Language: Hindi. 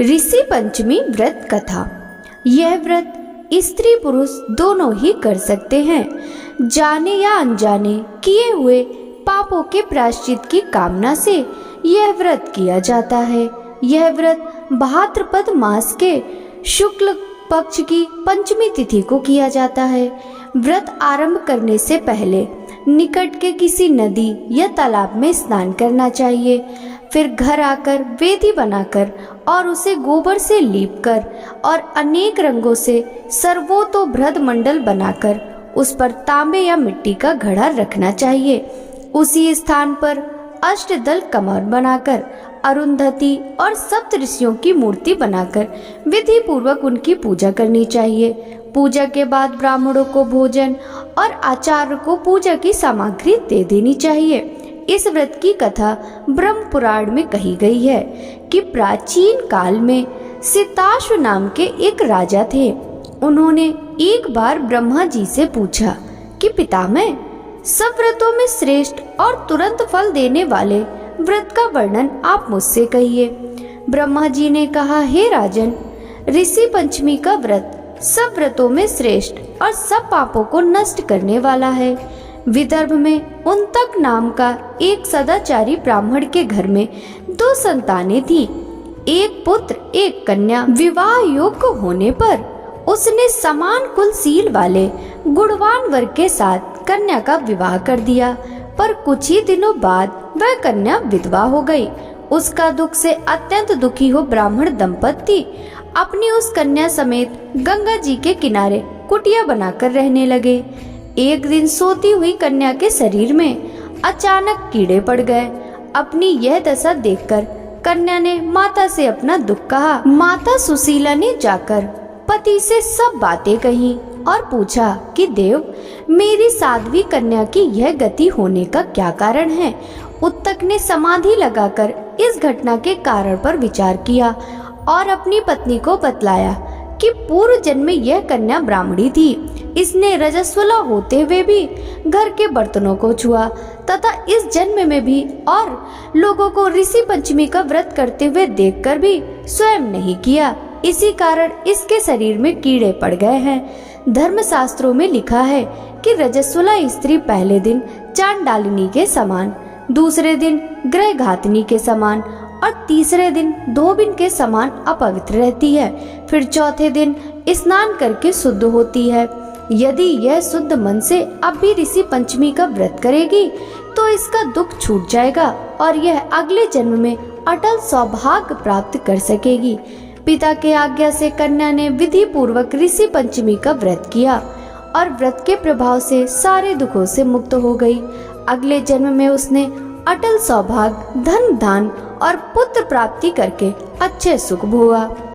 ऋषि पंचमी व्रत कथा। यह व्रत स्त्री पुरुष दोनों ही कर सकते हैं। जाने या अनजाने किए हुए पापों के प्रायश्चित की कामना से यह व्रत किया जाता है। यह व्रत भाद्रपद मास के शुक्ल पक्ष की पंचमी तिथि को किया जाता है। व्रत आरंभ करने से पहले निकट के किसी नदी या तालाब में स्नान करना चाहिए। फिर घर आकर वेदी बनाकर और उसे गोबर से लीपकर और अनेक रंगों से सर्वतोभृत मंडल बनाकर उस पर तांबे या मिट्टी का घड़ा रखना चाहिए। उसी स्थान पर अष्टदल कमर बनाकर अरुंधति और सप्त ऋषियों की मूर्ति बनाकर विधि पूर्वक उनकी पूजा करनी चाहिए। पूजा के बाद ब्राह्मणों को भोजन और आचार्य को पूजा की सामग्री दे देनी चाहिए। इस व्रत की कथा ब्रह्म पुराण में कही गई है कि प्राचीन काल में सिताश्व नाम के एक राजा थे। उन्होंने एक बार ब्रह्मा जी से पूछा कि पितामह, सब व्रतों में श्रेष्ठ और तुरंत फल देने वाले व्रत का वर्णन आप मुझसे कहिए। ब्रह्मा जी ने कहा, हे राजन, ऋषि पंचमी का व्रत सब व्रतों में श्रेष्ठ और सब पापों को नष्ट करने वाला है। विदर्भ में उन्तक नाम का एक सदाचारी ब्राह्मण के घर में 2 संतानें थी, एक पुत्र एक कन्या। विवाह योग्य होने पर उसने समान कुलशील वाले गुणवान वर के साथ कन्या का विवाह कर दिया, पर कुछ ही दिनों बाद वह कन्या विधवा हो गई। उसका दुख से अत्यंत दुखी हो ब्राह्मण दंपति अपनी उस कन्या समेत गंगा जी के किनारे कुटिया बनाकर रहने लगे। एक दिन सोती हुई कन्या के शरीर में अचानक कीड़े पड़ गए। अपनी यह दशा देखकर कन्या ने माता से अपना दुख कहा। माता सुशीला ने जाकर पति से सब बातें कही और पूछा कि देव, मेरी साध्वी कन्या की यह गति होने का क्या कारण है। उत्तक ने समाधि लगाकर इस घटना के कारण पर विचार किया और अपनी पत्नी को बतलाया कि पूर्व जन्म में यह कन्या ब्राह्मणी थी। इसने रजस्वला होते हुए भी घर के बर्तनों को छुआ तथा इस जन्म में भी और लोगों को ऋषि पंचमी का व्रत करते हुए देखकर भी स्वयं नहीं किया। इसी कारण इसके शरीर में कीड़े पड़ गए हैं। धर्मशास्त्रों में लिखा है कि रजस्वला स्त्री पहले दिन चांडालिनी के समान, दूसरे दिन ग्रह घातनी के समान और तीसरे दिन धोबिन के समान अपवित्र रहती है। फिर चौथे दिन स्नान करके शुद्ध होती है। यदि यह शुद्ध मन से अब भी ऋषि पंचमी का व्रत करेगी तो इसका दुख छूट जाएगा और यह अगले जन्म में अटल सौभाग्य प्राप्त कर सकेगी। पिता के आज्ञा से कन्या ने विधि पूर्वक ऋषि पंचमी का व्रत किया और व्रत के प्रभाव से सारे दुखों से मुक्त हो गई। अगले जन्म में उसने अटल सौभाग्य, धन दान और पुत्र प्राप्ति करके अच्छे सुख भोगा।